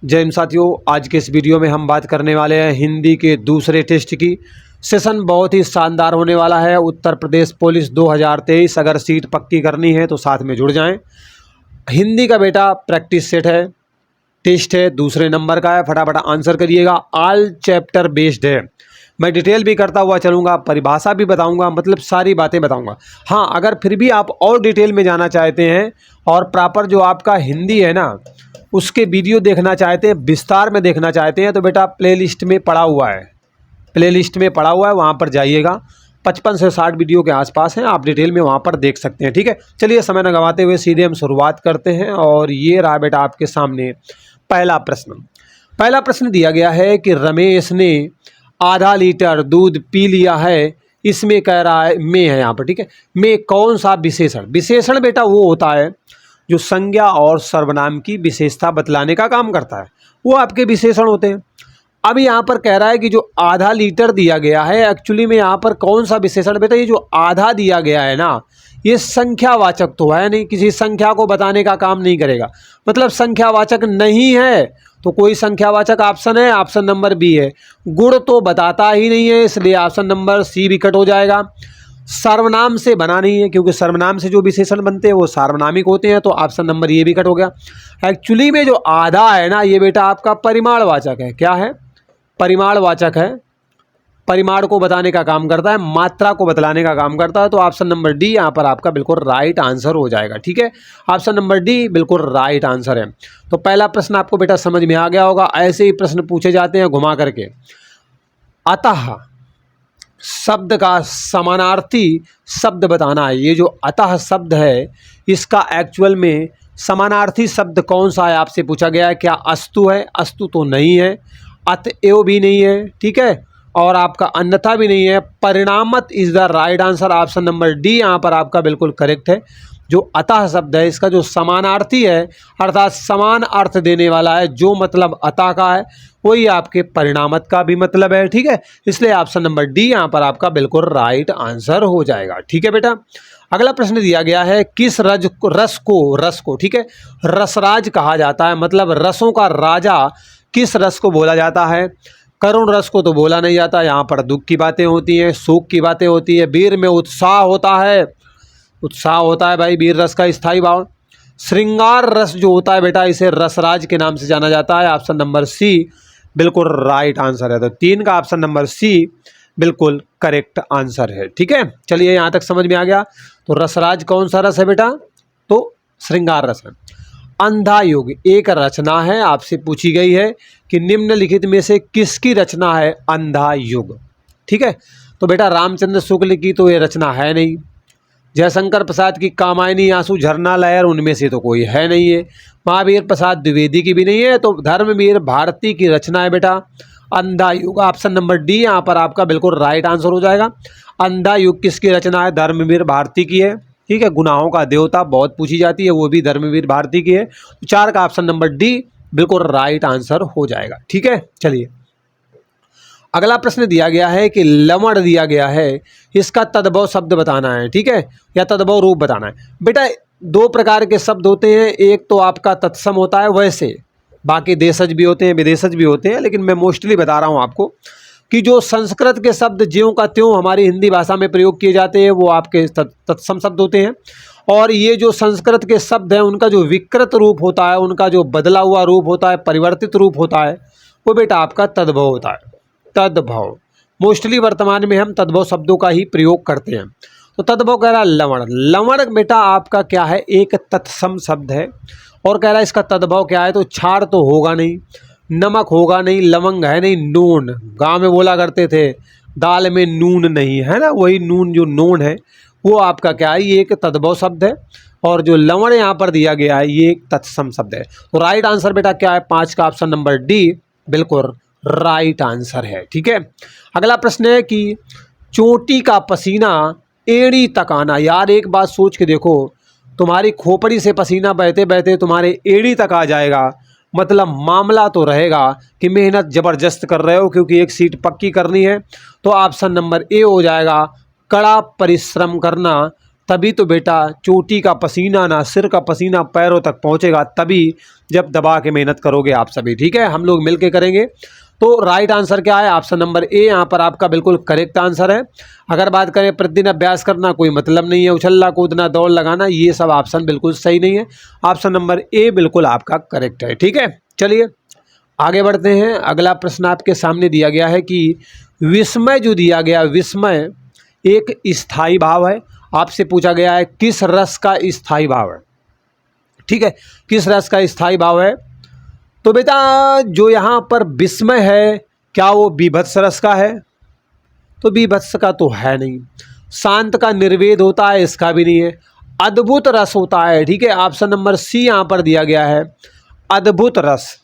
जय हिंद साथियों, आज के इस वीडियो में हम बात करने वाले हैं हिंदी के दूसरे टेस्ट की। सेशन बहुत ही शानदार होने वाला है। उत्तर प्रदेश पुलिस 2023, अगर सीट पक्की करनी है तो साथ में जुड़ जाएं। हिंदी का बेटा प्रैक्टिस सेट है, टेस्ट है, दूसरे नंबर का है, फटाफट आंसर करिएगा। ऑल चैप्टर बेस्ड है। मैं डिटेल भी करता हुआ चलूँगा, परिभाषा भी बताऊँगा, मतलब सारी बातें बताऊँगा। हाँ, अगर फिर भी आप और डिटेल में जाना चाहते हैं और प्रॉपर जो आपका हिंदी है ना उसके वीडियो देखना चाहते हैं, विस्तार में देखना चाहते हैं, तो बेटा प्लेलिस्ट में पड़ा हुआ है, वहाँ पर जाइएगा। 55 से 60 वीडियो के आसपास हैं, आप डिटेल में वहाँ पर देख सकते हैं। ठीक है, चलिए समय न गंवाते हुए सीधे हम शुरुआत करते हैं। और ये रहा बेटा आपके सामने पहला प्रश्न दिया गया है कि रमेश ने आधा लीटर दूध पी लिया है। इसमें कह रहा है में है यहाँ पर, ठीक है। में कौन सा विशेषण बेटा वो होता है जो संज्ञा और सर्वनाम की विशेषता बतलाने का काम करता है, वो आपके विशेषण होते हैं। अब यहाँ पर कह रहा है कि जो आधा लीटर दिया गया है, एक्चुअली में यहाँ पर कौन सा विशेषण बेटा, ये जो आधा दिया गया है ना, ये संख्यावाचक तो है नहीं, किसी संख्या को बताने का काम नहीं करेगा, मतलब संख्यावाचक नहीं है। तो कोई संख्यावाचक ऑप्शन है, ऑप्शन नंबर बी है। गुण तो बताता ही नहीं है, इसलिए ऑप्शन नंबर सी भी कट हो जाएगा। सर्वनाम से बना नहीं है, क्योंकि सर्वनाम से जो विशेषण बनते हैं वो सार्वनामिक होते हैं, तो ऑप्शन नंबर ये भी कट हो गया। एक्चुअली में जो आधा है ना, ये बेटा आपका परिमाणवाचक है। क्या है? परिमाणवाचक है। परिमाण को बताने का काम करता है, मात्रा को बतलाने का काम करता है, तो ऑप्शन नंबर डी यहाँ पर आपका बिल्कुल राइट आंसर हो जाएगा। ठीक है, ऑप्शन नंबर डी बिल्कुल राइट आंसर है। तो पहला प्रश्न आपको बेटा समझ में आ गया होगा। ऐसे ही प्रश्न पूछे जाते हैं घुमा करके। अतः शब्द का समानार्थी शब्द बताना है। ये जो अतः शब्द है, इसका एक्चुअल में समानार्थी शब्द कौन सा है आपसे पूछा गया है। क्या अस्तु है? अस्तु तो नहीं है, अतएव भी नहीं है, ठीक है, और आपका अन्यथा भी नहीं है। परिणामत is the right answer. Option number D यहाँ पर आपका बिल्कुल करेक्ट है। जो अतः शब्द है, इसका जो समानार्थी है, अर्थात समान अर्थ देने वाला है, जो मतलब अतः का है वही आपके परिणामत का भी मतलब है। ठीक है, इसलिए ऑप्शन नंबर डी यहाँ पर आपका बिल्कुल राइट आंसर हो जाएगा। ठीक है बेटा, अगला प्रश्न दिया गया है किस रस को, ठीक है, रसराज कहा जाता है, मतलब रसों का राजा किस रस को बोला जाता है। करुण रस को तो बोला नहीं जाता, यहाँ पर दुख की बातें होती हैं, शोक की बातें होती है। वीर में उत्साह होता है भाई, वीर रस का स्थायी भाव। श्रृंगार रस जो होता है बेटा, इसे रसराज के नाम से जाना जाता है। ऑप्शन नंबर सी बिल्कुल राइट आंसर है। तो 3 का ऑप्शन नंबर सी बिल्कुल करेक्ट आंसर है। ठीक है, चलिए यहाँ तक समझ में आ गया। तो रसराज कौन सा रस है बेटा? तो श्रृंगार रस है। अंधा युग एक रचना है, आपसे पूछी गई है कि निम्नलिखित में से किसकी रचना है अंधा युग। ठीक है, तो बेटा रामचंद्र शुक्ल की तो ये रचना है नहीं। जयशंकर प्रसाद की कामायनी आंसू झरना लहर, उनमें से तो कोई है नहीं है। महावीर प्रसाद द्विवेदी की भी नहीं है। तो धर्मवीर भारती की रचना है बेटा अंधा युग। ऑप्शन नंबर डी यहाँ पर आपका बिल्कुल राइट आंसर हो जाएगा। अंधा युग किसकी रचना है? धर्मवीर भारती की है। ठीक है, गुनाहों का देवता बहुत पूछी जाती है, वो भी धर्मवीर भारती की है। तो 4 का ऑप्शन नंबर डी बिल्कुल राइट आंसर हो जाएगा। ठीक है, चलिए अगला प्रश्न दिया गया है कि लवण दिया गया है, इसका तद्भव शब्द बताना है, ठीक है, या तद्भव रूप बताना है। बेटा 2 प्रकार के शब्द होते हैं, एक तो आपका तत्सम होता है, वैसे बाकी देशज भी होते हैं, विदेशज भी होते हैं, लेकिन मैं मोस्टली बता रहा हूँ आपको कि जो संस्कृत के शब्द ज्यों का त्यों हमारी हिंदी भाषा में प्रयोग किए जाते हैं वो आपके तत्सम शब्द होते हैं। और ये जो संस्कृत के शब्द हैं उनका जो विकृत रूप होता है, उनका जो बदला हुआ रूप होता है, परिवर्तित रूप होता है, वो बेटा आपका तद्भव होता है। तद्भव मोस्टली वर्तमान में हम तद्भव शब्दों का ही प्रयोग करते हैं। तो तद्भव कह रहा है लवण। लवण बेटा आपका क्या है? एक तत्सम शब्द है। और कह रहा है इसका तद्भव क्या है? तो क्षार तो होगा नहीं, नमक होगा नहीं, लवंग है नहीं, नून, गांव में बोला करते थे दाल में नून नहीं है ना, वही नून जो नून है वो आपका क्या है? ये एक तद्भव शब्द है। और जो लवण यहाँ पर दिया गया है ये एक तत्सम शब्द है। तो राइट आंसर बेटा क्या है? 5 का ऑप्शन नंबर डी बिल्कुल राइट आंसर है। ठीक है, अगला प्रश्न है कि चोटी का पसीना एड़ी तक आना। यार एक बात सोच के देखो, तुम्हारी खोपड़ी से पसीना बहते बहते तुम्हारे एड़ी तक आ जाएगा, मतलब मामला तो रहेगा कि मेहनत ज़बरदस्त कर रहे हो, क्योंकि एक सीट पक्की करनी है। तो ऑप्शन नंबर ए हो जाएगा, कड़ा परिश्रम करना तभी तो बेटा चोटी का पसीना ना सिर का पसीना पैरों तक पहुंचेगा, तभी जब दबा के मेहनत करोगे आप सभी। ठीक है, हम लोग मिलके करेंगे। तो राइट आंसर क्या है? ऑप्शन नंबर ए यहाँ पर आपका बिल्कुल करेक्ट आंसर है। अगर बात करें प्रतिदिन अभ्यास करना, कोई मतलब नहीं है, उछलना कूदना दौड़ लगाना, ये सब ऑप्शन बिल्कुल सही नहीं है। ऑप्शन नंबर ए बिल्कुल आपका करेक्ट है। ठीक है, चलिए आगे बढ़ते हैं। अगला प्रश्न आपके सामने दिया गया है कि विस्मय जो दिया गया, विस्मय एक स्थायी भाव है। आपसे पूछा गया है किस रस का स्थायी भाव है। ठीक है, किस रस का स्थायी भाव है? तो बेटा जो यहाँ पर विस्मय है, क्या वो बीभत्स रस का है? तो बीभत्स का तो है नहीं। शांत का निर्वेद होता है, इसका भी नहीं है। अद्भुत रस होता है। ठीक है, ऑप्शन नंबर सी यहाँ पर दिया गया है, अद्भुत रस।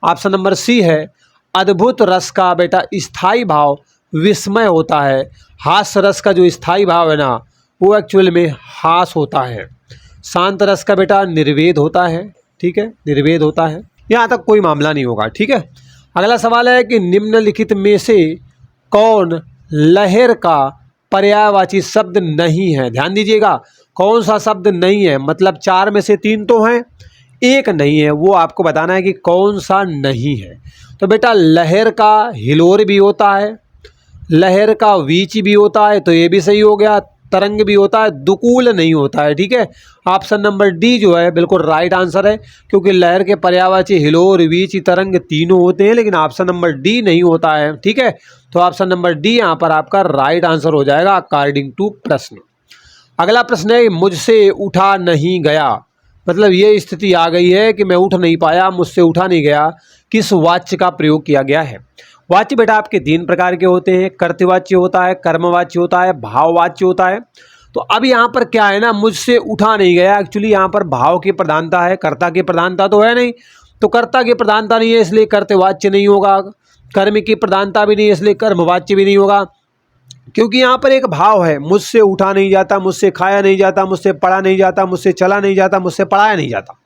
ऑप्शन नंबर सी है, अद्भुत रस का बेटा स्थायी भाव विस्मय होता है। हास्य रस का जो स्थायी भाव है ना, वो एक्चुअल में हास होता है। शांत रस का बेटा निर्वेद होता है। ठीक है, निर्वेद होता है। यहाँ तक कोई मामला नहीं होगा। ठीक है, अगला सवाल है कि निम्नलिखित में से कौन लहर का पर्यायवाची शब्द नहीं है? ध्यान दीजिएगा, कौन सा शब्द नहीं है, मतलब 4 में से 3 तो हैं, एक नहीं है। वो आपको बताना है कि कौन सा नहीं है। तो बेटा लहर का हिलोर भी होता है, लहर का वीच भी होता है, तो ये भी सही हो गया। तरंग भी होता है, दुकूल नहीं होता है। ठीक है, ऑप्शन नंबर डी जो है बिल्कुल राइट आंसर है, क्योंकि लहर के पर्यायवाची हिलोर वीच तरंग तीनों होते हैं, लेकिन ऑप्शन नंबर डी नहीं होता है। ठीक है, तो ऑप्शन नंबर डी यहाँ पर आपका राइट आंसर हो जाएगा अकॉर्डिंग टू प्रश्न। अगला प्रश्न है मुझसे उठा नहीं गया, मतलब ये स्थिति आ गई है कि मैं उठ नहीं पाया, मुझसे उठा नहीं गया। किस वाच्य का प्रयोग किया गया है? वाच्य बेटा आपके 3 प्रकार के होते हैं, कर्तवाच्य होता है, कर्मवाच्य होता है, भाववाच्य होता है। तो अब यहाँ पर क्या है ना, मुझसे उठा नहीं गया, एक्चुअली यहाँ पर भाव की प्रधानता है, कर्ता की प्रधानता तो है नहीं। तो कर्ता की प्रधानता नहीं है, इसलिए कर्तवाच्य नहीं होगा। कर्म की प्रधानता भी नहीं है, इसलिए कर्मवाच्य भी नहीं होगा। क्योंकि यहाँ पर एक भाव है, मुझसे उठा नहीं जाता, मुझसे खाया नहीं जाता, मुझसे पढ़ा नहीं जाता, मुझसे चला नहीं जाता, मुझसे पढ़ाया नहीं जाता।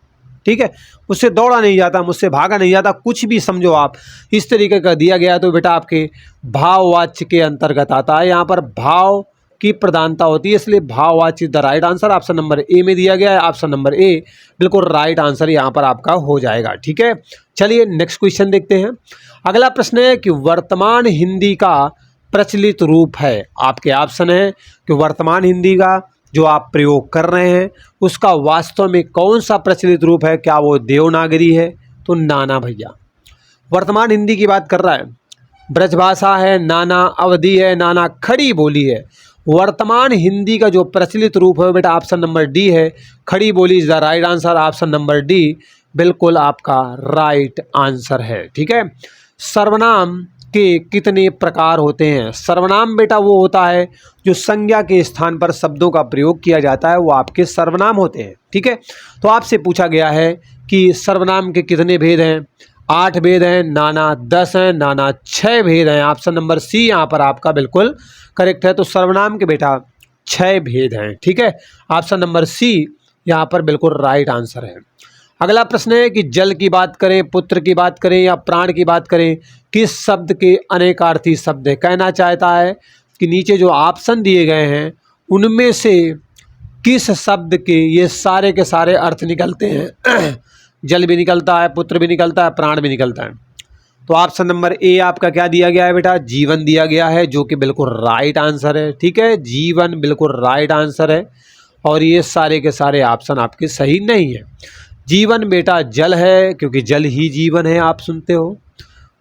ठीक है, मुझसे दौड़ा नहीं जाता, मुझसे भागा नहीं जाता, कुछ भी समझो आप इस तरीके का दिया गया, तो बेटा आपके भाववाच्य के अंतर्गत आता है। यहाँ पर भाव की प्रधानता होती है, इसलिए भाववाच्य the right answer option number A में दिया गया है। ऑप्शन नंबर ए बिल्कुल राइट आंसर यहाँ पर आपका हो जाएगा। ठीक है, चलिए नेक्स्ट क्वेश्चन देखते हैं। अगला प्रश्न है कि वर्तमान हिंदी का प्रचलित रूप है। आपके ऑप्शन है कि वर्तमान हिंदी का जो आप प्रयोग कर रहे हैं उसका वास्तव में कौन सा प्रचलित रूप है? क्या वो देवनागरी है? तो नाना भैया। वर्तमान हिंदी की बात कर रहा है, ब्रजभाषा है, नाना अवधि है, नाना खड़ी बोली है। वर्तमान हिंदी का जो प्रचलित रूप है बेटा ऑप्शन नंबर डी है, खड़ी बोली is the right answer. Option number D बिल्कुल आपका राइट आंसर है। ठीक है, सर्वनाम के कितने प्रकार होते हैं? सर्वनाम बेटा वो होता है जो संज्ञा के स्थान पर शब्दों का प्रयोग किया जाता है, वो आपके सर्वनाम होते हैं। ठीक है, तो आपसे पूछा गया है कि सर्वनाम के कितने भेद हैं? 8 भेद हैं, नाना 10 हैं, नाना 6 भेद हैं। ऑप्शन नंबर सी यहाँ पर आपका बिल्कुल करेक्ट है। तो सर्वनाम के बेटा 6 भेद हैं। ठीक है, ऑप्शन नंबर सी यहाँ पर बिल्कुल राइट आंसर है। अगला प्रश्न है कि जल की बात करें, पुत्र की बात करें या प्राण की बात करें, किस शब्द के अनेकार्थी शब्द है? कहना चाहता है कि नीचे जो ऑप्शन दिए गए हैं उनमें से किस शब्द के ये सारे के सारे अर्थ निकलते हैं? जल भी निकलता है, पुत्र भी निकलता है, प्राण भी निकलता है। तो ऑप्शन नंबर ए आपका क्या दिया गया है बेटा? जीवन दिया गया है, जो कि बिल्कुल राइट आंसर है। ठीक है, जीवन बिल्कुल राइट आंसर है, और ये सारे के सारे ऑप्शन आपके सही नहीं है। जीवन बेटा जल है, क्योंकि जल ही जीवन है, आप सुनते हो।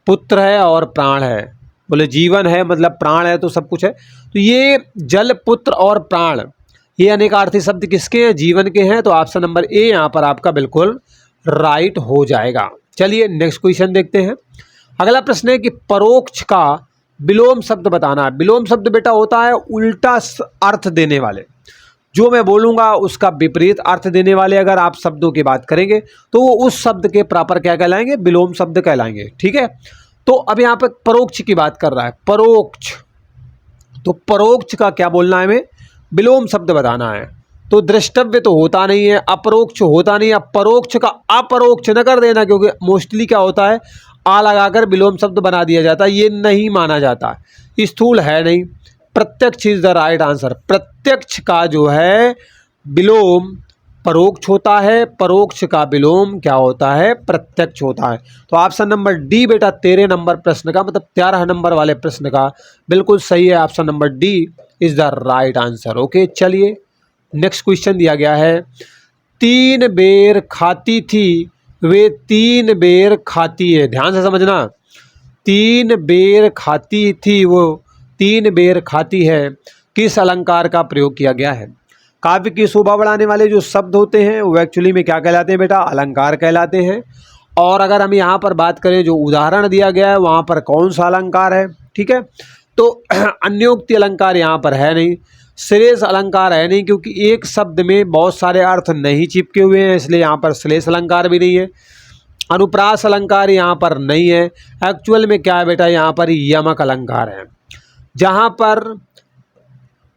पुत्र है और प्राण है, बोले जीवन है मतलब प्राण है तो सब कुछ है। तो ये जल, पुत्र और प्राण ये अनेकार्थी शब्द किसके हैं? जीवन के हैं। तो ऑप्शन नंबर ए यहाँ पर आपका बिल्कुल राइट हो जाएगा। चलिए नेक्स्ट क्वेश्चन देखते हैं। अगला प्रश्न है कि परोक्ष का विलोम शब्द बताना है। विलोम शब्द बेटा होता है उल्टा अर्थ देने वाले, जो मैं बोलूँगा उसका विपरीत अर्थ देने वाले अगर आप शब्दों की बात करेंगे तो वो उस शब्द के प्रॉपर क्या कहलाएंगे? विलोम शब्द कहलाएंगे। ठीक है, तो अब यहाँ पे परोक्ष की बात कर रहा है, परोक्ष। तो परोक्ष का क्या बोलना है हमें? विलोम शब्द बताना है। तो द्रष्टव्य तो होता नहीं है, अपरोक्ष होता नहीं है, परोक्ष का अपरोक्ष न कर देना, क्योंकि मोस्टली क्या होता है आ लगाकर विलोम शब्द बना दिया जाता है, ये नहीं माना जाता। स्थूल है नहीं, प्रत्यक्ष इज द राइट आंसर। प्रत्यक्ष का जो है विलोम परोक्ष होता है, परोक्ष का विलोम क्या होता है? प्रत्यक्ष होता है। तो ऑप्शन नंबर डी बेटा 13 नंबर प्रश्न का, मतलब 13 नंबर वाले प्रश्न का बिल्कुल सही है। Option number D is the right answer. Okay, चलिए नेक्स्ट क्वेश्चन दिया गया है, 3 बेर खाती थी वे 3 बेर खाती है। ध्यान से समझना, 3 बेर खाती थी वो 3 बेर खाती है, किस अलंकार का प्रयोग किया गया है? काव्य की शोभा बढ़ाने वाले जो शब्द होते हैं वो एक्चुअली में क्या कहलाते हैं बेटा? अलंकार कहलाते हैं। और अगर हम यहाँ पर बात करें, जो उदाहरण दिया गया है वहाँ पर कौन सा अलंकार है? ठीक है, तो अन्योक्ति अलंकार यहाँ पर है नहीं, श्लेष अलंकार है नहीं, क्योंकि एक शब्द में बहुत सारे अर्थ नहीं चिपके हुए हैं, इसलिए यहाँ पर श्लेष अलंकार भी नहीं है। अनुप्रास अलंकार यहाँ पर नहीं है। एक्चुअल में क्या है बेटा? यहाँ पर यमक अलंकार है, जहाँ पर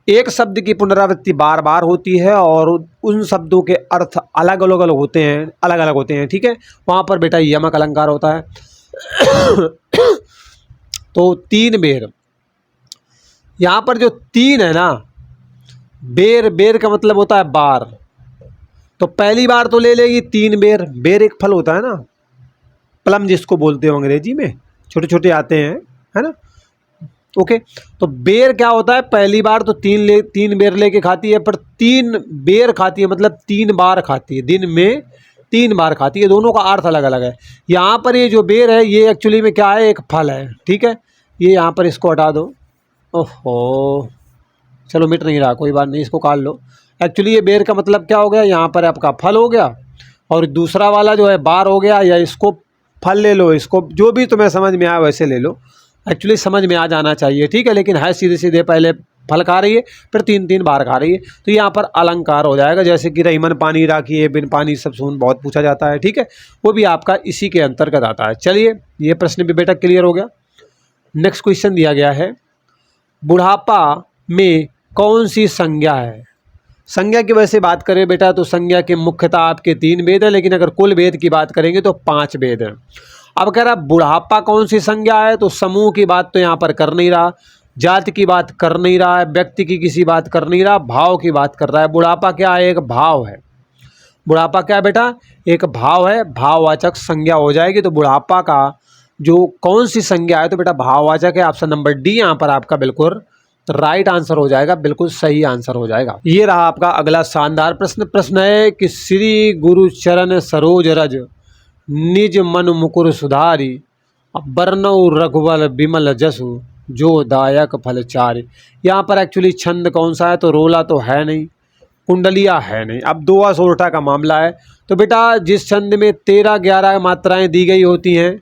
एक शब्द की पुनरावृत्ति बार बार होती है और उन शब्दों के अर्थ अलग अलग होते हैं, ठीक है, वहाँ पर बेटा यमक अलंकार होता है। तो 3 बेर, यहाँ पर जो 3 है ना, बेर, बेर का मतलब होता है बार, तो पहली बार तो ले लेगी 3 बेर। बेर एक फल होता है ना, प्लम जिसको बोलते हो अंग्रेजी में, छोटे छोटे आते हैं, है ना। ओके, तो बेर क्या होता है? पहली बार तो 3 बेर लेके खाती है, पर 3 बेर खाती है मतलब 3 बार खाती है, दिन में 3 बार खाती है। दोनों का अर्थ अलग अलग है। यहाँ पर ये जो बेर है ये एक्चुअली में क्या है? एक फल है, ठीक है। ये यहाँ पर इसको हटा दो। ओहो, चलो मिट नहीं रहा, कोई बात नहीं, इसको काट लो। एक्चुअली ये बेर का मतलब क्या हो गया? यहाँ पर आपका फल हो गया, और दूसरा वाला जो है बार हो गया, या इसको फल ले लो, इसको जो भी तुम्हें समझ में आया वैसे ले लो। एक्चुअली समझ में आ जाना चाहिए, ठीक है, लेकिन है सीधे सीधे, पहले फल खा रही है फिर 3 बार खा रही है, तो यहाँ पर अलंकार हो जाएगा। जैसे कि रहीमन पानी राखी है, बिन पानी सब सून, बहुत पूछा जाता है, ठीक है, वो भी आपका इसी के अंतर्गत आता है। चलिए, ये प्रश्न भी बेटा क्लियर हो गया। नेक्स्ट क्वेश्चन दिया गया है, बुढ़ापा में कौन सी संज्ञा है? संज्ञा की वजह से बात करें बेटा, तो संज्ञा के मुख्यतः आपके 3 वेद है, लेकिन अगर कुल वेद की बात करेंगे तो 5 वेद है। अब कह रहा बुढ़ापा कौन सी संज्ञा है, तो समूह की बात तो यहाँ पर कर नहीं रहा, जाति की बात कर नहीं रहा है, व्यक्ति की किसी बात कर नहीं रहा, भाव की बात कर रहा है। बुढ़ापा क्या है? एक भाव है। बुढ़ापा क्या है बेटा? एक भाव है, भाववाचक संज्ञा हो जाएगी। तो बुढ़ापा का जो कौन सी संज्ञा है, तो बेटा भाववाचक है। ऑप्शन नंबर डी यहाँ पर आपका बिल्कुल राइट आंसर हो जाएगा, बिल्कुल सही आंसर हो जाएगा। ये रहा आपका अगला शानदार प्रश्न। प्रश्न है कि श्री गुरु चरण सरोज रज निज मन मुकुर सुधारी, बरनऊ रघुबल विमल जसु जो दायक फल चारि। यहाँ पर एक्चुअली छंद कौन सा है? तो रोला तो है नहीं, कुंडलिया है नहीं। अब दोहा सोरठा का मामला है, तो बेटा जिस छंद में 13-11 मात्राएं दी गई होती हैं,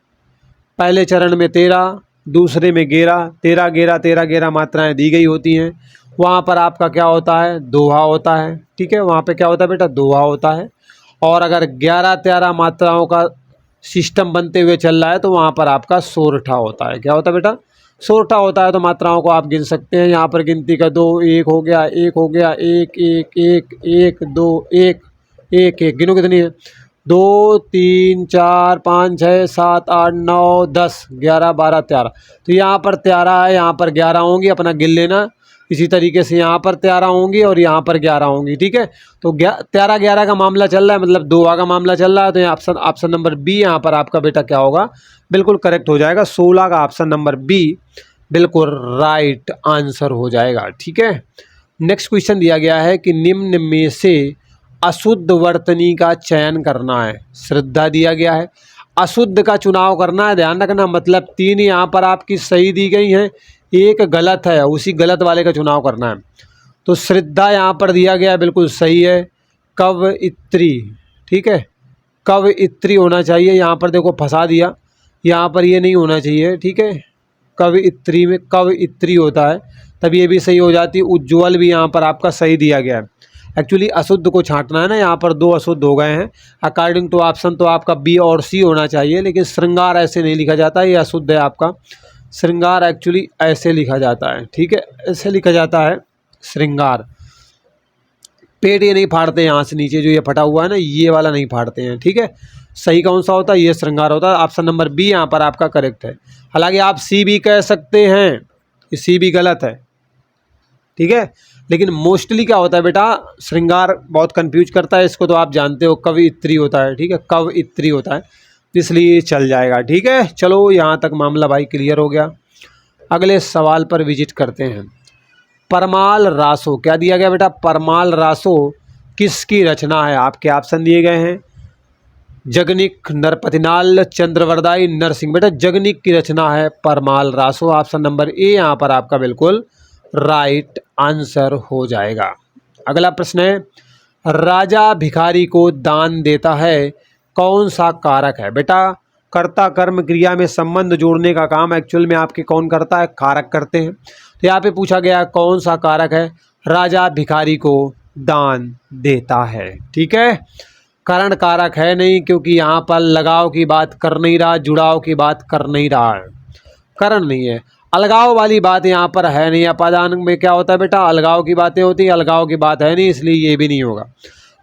पहले चरण में 13, दूसरे में 11, 13-11 मात्राएं दी गई होती हैं, वहाँ पर आपका क्या होता है? दोहा होता है, ठीक है, वहाँ पे क्या होता है बेटा? दोहा होता है। और अगर 11-13 मात्राओं का सिस्टम बनते हुए चल रहा है, तो वहाँ पर आपका सोरठा होता है। क्या होता है बेटा? सोरठा होता है। तो मात्राओं को आप गिन सकते हैं, यहाँ पर गिनती का 2, 1 हो गया, 1 हो गया, 1 1 1 1 2 1 1 1, गिनो कितनी है? 2 3 4 5 6 7 8 9 10 11 12 13। तो यहाँ पर 13 है, यहाँ पर 11 होंगी, अपना गिन लेना। इसी तरीके से यहाँ पर 13 होंगी और यहाँ पर 11 होंगी, ठीक है। तो 13-11 का मामला चल रहा है, मतलब दोहा का मामला चल रहा है। तो ये ऑप्शन नंबर बी यहाँ पर आपका बेटा क्या होगा? बिल्कुल करेक्ट हो जाएगा। 16 का ऑप्शन नंबर बी बिल्कुल राइट आंसर हो जाएगा, ठीक है। नेक्स्ट क्वेश्चन दिया गया है कि निम्न में से अशुद्ध वर्तनी का चयन करना है। श्रद्धा दिया गया है, अशुद्ध का चुनाव करना है। ध्यान रखना, मतलब 3 यहाँ पर आपकी सही दी गई हैं, 1 गलत है, उसी गलत वाले का चुनाव करना है। तो श्रद्धा यहाँ पर दिया गया है, बिल्कुल सही है। कवयित्री, ठीक है, कवयित्री होना चाहिए। यहाँ पर देखो फंसा दिया, यहाँ पर ये नहीं होना चाहिए, ठीक है। कवयित्री में कवयित्री होता है, तब ये भी सही हो जाती है। उज्ज्वल भी यहाँ पर आपका सही दिया गया है। एक्चुअली अशुद्ध को छांटना है ना, यहाँ पर 2 अशुद्ध हो गए हैं। अकॉर्डिंग टू ऑप्शन तो आपका बी और सी होना चाहिए, लेकिन श्रृंगार ऐसे नहीं लिखा जाता, ये अशुद्ध है आपका। श्रृंगार एक्चुअली ऐसे लिखा जाता है, ठीक है, ऐसे लिखा जाता है श्रृंगार। पेट ये नहीं फाड़ते यहाँ से नीचे, जो ये फटा हुआ है ना, ये वाला नहीं फाड़ते हैं, ठीक है। सही कौन सा होता है? ये श्रृंगार होता है। ऑप्शन नंबर बी यहाँ पर आपका करेक्ट है। हालांकि आप सी भी कह सकते हैं, सी भी गलत है, ठीक है। लेकिन मोस्टली क्या होता है बेटा, श्रृंगार बहुत कंफ्यूज करता है, इसको तो आप जानते हो, कवयित्री होता है, ठीक है, कवयित्री होता है, इसलिए चल जाएगा, ठीक है। चलो यहाँ तक मामला भाई क्लियर हो गया। अगले सवाल पर विजिट करते हैं। परमाल रासो, क्या दिया गया बेटा, परमाल रासो किसकी रचना है? आपके ऑप्शन दिए गए हैं, जगनिक, नरपतिनाल, चंद्रवरदाई, नरसिंह। बेटा जगनिक की रचना है परमाल रासो, ऑप्शन नंबर ए यहाँ पर आपका बिल्कुल राइट आंसर हो जाएगा। अगला प्रश्न है, राजा भिखारी को दान देता है, कौन सा कारक है? बेटा कर्ता कर्म क्रिया में संबंध जोड़ने का काम एक्चुअल में आपके कौन करता है? कारक करते हैं। तो यहाँ पे पूछा गया कौन सा कारक है, राजा भिखारी को दान देता है, ठीक है। करण कारक है नहीं, क्योंकि यहाँ पर लगाव की बात कर नहीं रहा, जुड़ाव की बात कर नहीं रहा है, करण नहीं है। अलगाव वाली बात यहाँ पर है नहीं, अपादान में क्या होता है बेटा, अलगाव की बातें होती हैं, अलगाव की बात है नहीं, इसलिए ये भी नहीं होगा।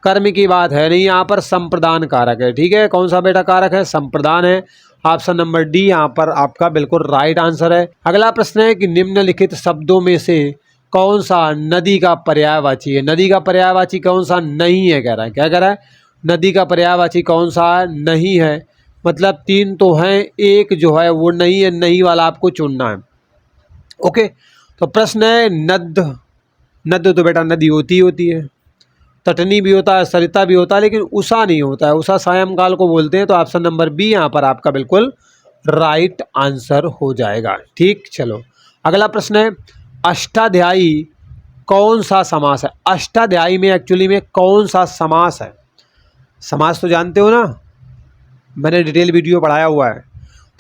कर्म की बात है नहीं, यहाँ पर संप्रदान कारक है, ठीक है। कौन सा बेटा कारक है? संप्रदान है, ऑप्शन नंबर डी यहाँ पर आपका बिल्कुल राइट आंसर है। अगला प्रश्न है कि निम्नलिखित शब्दों में से कौन सा नदी का पर्यायवाची है? नदी का पर्यायवाची कौन सा नहीं है कह रहा है, क्या कह रहा है, नदी का पर्यायवाची कौन सा नहीं है? मतलब तीन तो हैं, एक जो है वो नहीं है, नहीं वाला आपको चुनना है, ओके। तो प्रश्न है नद, नद तो बेटा नदी होती है, तटनी भी होता है, सरिता भी होता है, लेकिन उषा नहीं होता है, उषा सायंकाल को बोलते हैं। तो ऑप्शन नंबर बी यहाँ पर आपका बिल्कुल राइट आंसर हो जाएगा, ठीक। चलो अगला प्रश्न है, अष्टाध्यायी कौन सा समास है? अष्टाध्यायी में एक्चुअली में कौन सा समास है? समास तो जानते हो ना, मैंने डिटेल वीडियो पढ़ाया हुआ है।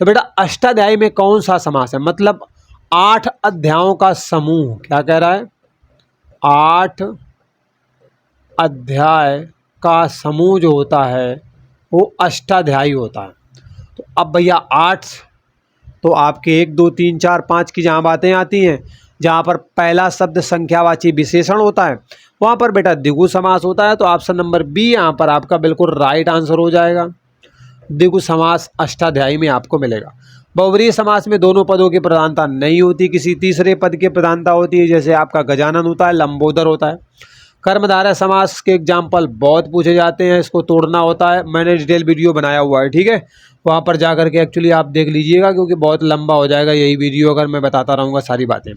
तो बेटा अष्टाध्यायी में कौन सा समास है? मतलब 8 अध्यायों का समूह, क्या कह रहा है, 8 अध्याय का समूह जो होता है वो अष्टाध्यायी होता है। तो अब भैया 8 तो आपके 1 2 3 4 5 की जहाँ बातें आती हैं, जहाँ पर पहला शब्द संख्यावाची विशेषण होता है, वहाँ पर बेटा द्विगु समास होता है। तो ऑप्शन नंबर बी यहाँ पर आपका बिल्कुल राइट आंसर हो जाएगा, द्विगु समास अष्टाध्यायी में आपको मिलेगा। बहुव्रीहि समास में दोनों पदों की प्रधानता नहीं होती, किसी तीसरे पद की प्रधानता होती है, जैसे आपका गजानन होता है, लंबोदर होता है। कर्मधारय समास के एग्जाम्पल बहुत पूछे जाते हैं, इसको तोड़ना होता है, मैंने डिटेल वीडियो बनाया हुआ है, ठीक है, वहाँ पर जा करके एक्चुअली आप देख लीजिएगा, क्योंकि बहुत लंबा हो जाएगा यही वीडियो अगर मैं बताता रहूँगा सारी बातें।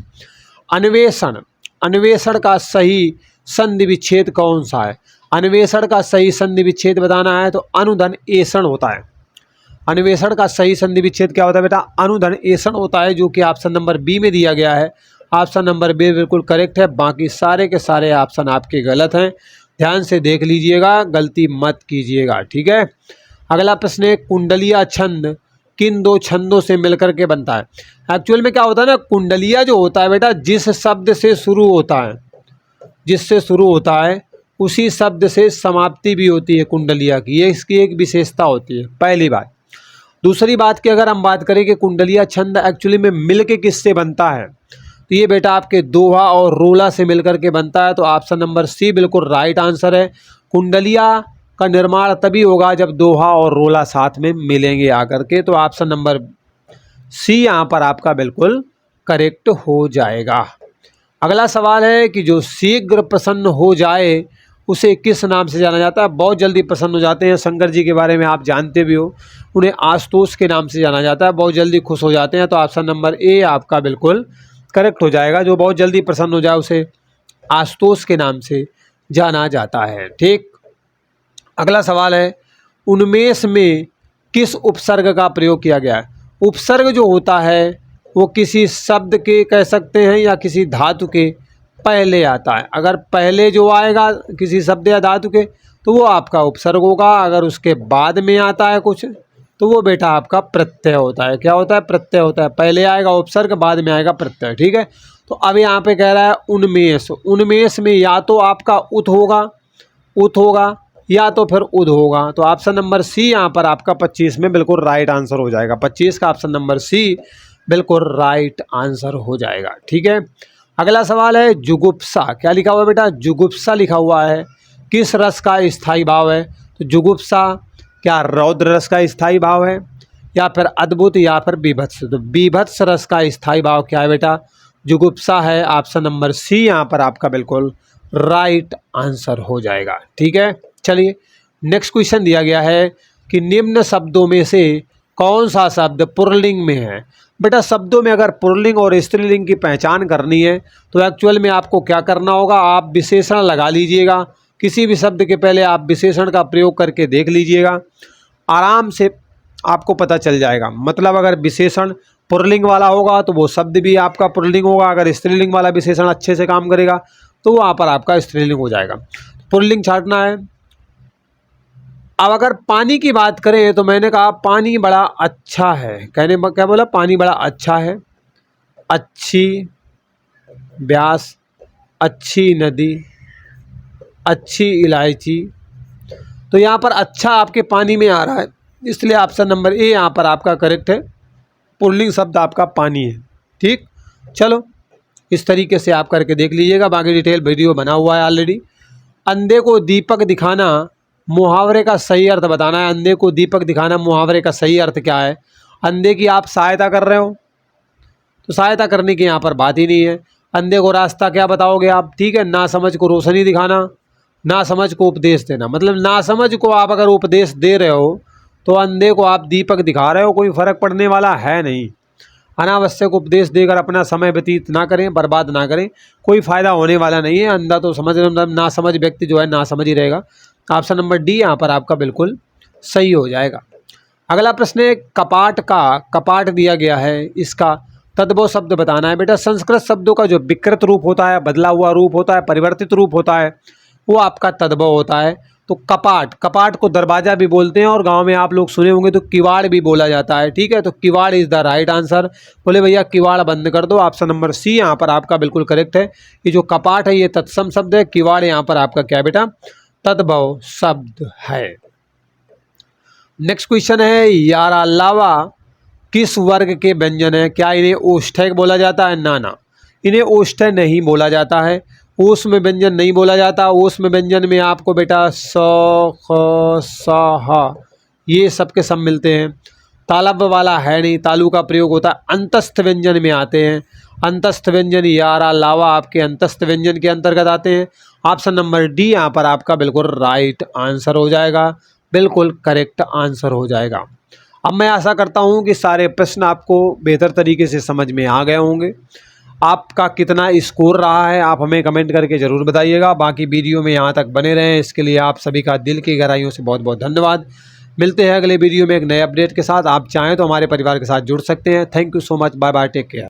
अन्वेषण, अन्वेषण का सही संधि विच्छेद कौन सा है? अन्वेषण का सही संधि विच्छेद बताना है तो अनुधन एषण होता है। अन्वेषण का सही संधि विच्छेद क्या होता है बेटा? अनुधन एषण होता है, जो कि ऑप्शन नंबर बी में दिया गया है। ऑप्शन नंबर बी बिल्कुल करेक्ट है, बाकी सारे के सारे ऑप्शन आपके गलत हैं, ध्यान से देख लीजिएगा, गलती मत कीजिएगा, ठीक है। अगला प्रश्न है, कुंडलिया छंद किन 2 छंदों से मिलकर के बनता है? एक्चुअल में क्या होता है ना, कुंडलिया जो होता है बेटा जिस शब्द से शुरू होता है, जिससे शुरू होता है उसी शब्द से समाप्ति भी होती है कुंडलिया की, ये इसकी एक विशेषता होती है, पहली बात। दूसरी बात की अगर हम बात करें कि कुंडलिया छंद एक्चुअली में मिल के किससे बनता है, तो ये बेटा आपके दोहा और रोला से मिलकर के बनता है। तो ऑप्शन नंबर सी बिल्कुल राइट आंसर है। कुंडलिया का निर्माण तभी होगा जब दोहा और रोला साथ में मिलेंगे आकर के, तो ऑप्शन नंबर सी यहाँ पर आपका बिल्कुल करेक्ट हो जाएगा। अगला सवाल है कि जो शीघ्र प्रसन्न हो जाए उसे किस नाम से जाना जाता है? बहुत जल्दी प्रसन्न हो जाते हैं, शंकर जी के बारे में आप जानते भी हो, उन्हें आशुतोष के नाम से जाना जाता है, बहुत जल्दी खुश हो जाते हैं। तो ऑप्शन नंबर ए आपका बिल्कुल करेक्ट हो जाएगा, जो बहुत जल्दी प्रसन्न हो जाए उसे आशुतोष के नाम से जाना जाता है, ठीक। अगला सवाल है, उन्मेष में किस उपसर्ग का प्रयोग किया गया है? उपसर्ग जो होता है वो किसी शब्द के कह सकते हैं या किसी धातु के पहले आता है। अगर पहले जो आएगा किसी शब्द या धातु के तो वो आपका उपसर्ग होगा, अगर उसके बाद में आता है कुछ तो वो बेटा आपका प्रत्यय होता है। क्या होता है? प्रत्यय होता है। पहले आएगा उपसर्ग, बाद में आएगा प्रत्यय, ठीक है। तो अब यहाँ पे कह रहा है उन्मेष, उन्मेष में या तो आपका उत होगा या तो फिर उद होगा। तो ऑप्शन नंबर सी यहाँ पर आपका 25 में बिल्कुल राइट आंसर हो जाएगा। 25 का ऑप्शन नंबर सी बिल्कुल राइट आंसर हो जाएगा, ठीक है। अगला सवाल है जुगुप्सा, क्या लिखा हुआ है बेटा? जुगुप्सा लिखा हुआ है, किस रस का स्थायी भाव है? तो जुगुप्सा क्या रौद्र रस का स्थायी भाव है या फिर अद्भुत या फिर बीभत्स? तो बीभत्स रस का स्थायी भाव क्या है बेटा? जुगुप्सा है। ऑप्शन नंबर सी यहाँ पर आपका बिल्कुल राइट आंसर हो जाएगा। ठीक है, चलिए नेक्स्ट क्वेश्चन दिया गया है कि निम्न शब्दों में से कौन सा शब्द पुल्लिंग में है। बेटा शब्दों में अगर पुल्लिंग और स्त्रीलिंग की पहचान करनी है तो एक्चुअल में आपको क्या करना होगा, आप विशेषण लगा लीजिएगा। किसी भी शब्द के पहले आप विशेषण का प्रयोग करके देख लीजिएगा, आराम से आपको पता चल जाएगा। मतलब अगर विशेषण पुल्लिंग वाला होगा तो वो शब्द भी आपका पुल्लिंग होगा, अगर स्त्रीलिंग वाला विशेषण अच्छे से काम करेगा तो वहाँ पर आपका स्त्रीलिंग हो जाएगा। पुल्लिंग छांटना है। अब अगर पानी की बात करें तो मैंने कहा पानी बड़ा अच्छा है, कहने क्या बोला, पानी बड़ा अच्छा है, अच्छी ब्यास, अच्छी नदी, अच्छी इलायची। तो यहाँ पर अच्छा आपके पानी में आ रहा है, इसलिए ऑप्शन नंबर ए यहाँ पर आपका करेक्ट है। पुल्लिंग शब्द आपका पानी है। ठीक, चलो इस तरीके से आप करके देख लीजिएगा, बाकी डिटेल वीडियो बना हुआ है ऑलरेडी। अंधे को दीपक दिखाना मुहावरे का सही अर्थ बताना है। अंधे को दीपक दिखाना मुहावरे का सही अर्थ क्या है। अंधे की आप सहायता कर रहे हो तो सहायता करने की यहाँ पर बात ही नहीं है। अंधे को रास्ता क्या बताओगे आप, ठीक है। ना समझ को रोशनी दिखाना, ना समझ को उपदेश देना। मतलब ना समझ को आप अगर उपदेश दे रहे हो तो अंधे को आप दीपक दिखा रहे हो, कोई फ़र्क पड़ने वाला है नहीं। अनावश्यक उपदेश देकर अपना समय व्यतीत ना करें, बर्बाद ना करें, कोई फ़ायदा होने वाला नहीं है। अंधा तो समझ, ना समझ व्यक्ति जो है ना समझ ही रहेगा। ऑप्शन नंबर डी यहाँ पर आपका बिल्कुल सही हो जाएगा। अगला प्रश्न है कपाट का, कपाट दिया गया है, इसका तद्भव शब्द बताना है। बेटा संस्कृत शब्दों का जो विकृत रूप होता है, बदला हुआ रूप होता है, परिवर्तित रूप होता है, वो आपका तद्भव होता है। तो कपाट, कपाट को दरवाज़ा भी बोलते हैं और गांव में आप लोग सुने होंगे तो किवाड़ भी बोला जाता है। ठीक है, तो किवाड़ इज़ द राइट आंसर। बोले भैया किवाड़ बंद कर दो, ऑप्शन नंबर सी यहाँ पर आपका बिल्कुल करेक्ट है। ये जो कपाट है ये तत्सम शब्द है, किवाड़ यहाँ पर आपका क्या बेटा तद्भव शब्द है। नेक्स्ट क्वेश्चन है यारा लावा किस वर्ग के व्यंजन है। क्या इन्हें ओष्ठ्य बोला जाता है? ना ना, इन्हें ओष्ठ्य नहीं बोला जाता है, ओस में व्यंजन नहीं बोला जाता। ओस में व्यंजन में आपको बेटा स, ख, स, ह ये सब के सब मिलते हैं। तालब वाला है नहीं, तालु का प्रयोग होता है। अंतस्थ व्यंजन में आते हैं। अंतस्थ व्यंजन यारा लावा आपके अंतस्थ व्यंजन के अंतर्गत आते हैं। ऑप्शन नंबर डी यहाँ पर आपका बिल्कुल राइट आंसर हो जाएगा, बिल्कुल करेक्ट आंसर हो जाएगा। अब मैं आशा करता हूँ कि सारे प्रश्न आपको बेहतर तरीके से समझ में आ गए होंगे। आपका कितना स्कोर रहा है आप हमें कमेंट करके ज़रूर बताइएगा। बाकी वीडियो में यहाँ तक बने रहें, इसके लिए आप सभी का दिल की गहराइयों से बहुत बहुत धन्यवाद। मिलते हैं अगले वीडियो में एक नए अपडेट के साथ। आप चाहें तो हमारे परिवार के साथ जुड़ सकते हैं। Thank you so much, bye bye, take care.